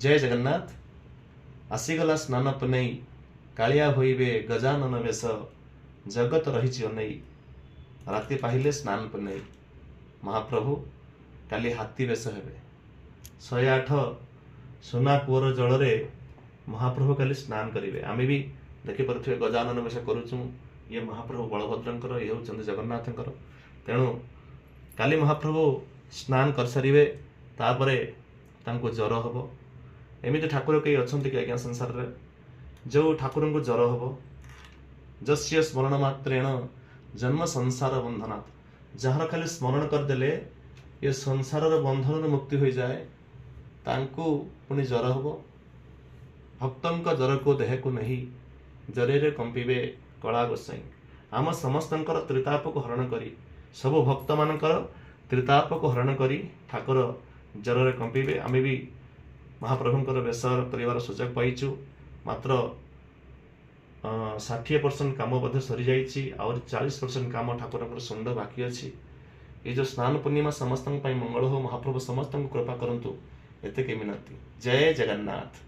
जय जगन्नाथ। आसीगला स्नान पुनई कालिया होइबे गजानन बेश जगत रही अनई राति पाहिले स्नान पुनई। महाप्रभु काली हाथी बेश हेबे 108 सोना कूअर जल महाप्रभु काली स्नान करेंगे। आम भी देखिपे गजानन बेश करुचु। ये महाप्रभु बलभद्र ये होती जगन्नाथ। तेणु काली महाप्रभु स्नान कर सारे तापरे जर हम एमती ठाकुर कई अच्छा कि आज्ञा संसार में जो ठाकुर को जर हम जस्य स्मरण मात्रेण जन्म संसार बंधनात् जार खाली स्मरण करदे ये संसार बंधन मुक्ति हो जाए तांको पुणी जर हम भक्तों जर को देह को नहीं जरे कंपीबे कला गोसाई। आम समस्त त्रिताप को हरण करी सब भक्त मानकर त्रिताप को हरण करी ठाकुर जर कंपीबे। आम भी महाप्रभुंकर बेश कर सुजोग पाइचु। मात्र 60% काम बोधे सरी जाइए और 40% काम ठाकुर सुंड बाकी अच्छी। ये जो स्नान पूर्णिमा समस्त मंगल हो। महाप्रभु समस्त कृपा करंतु एते के मिनती। जय जगन्नाथ।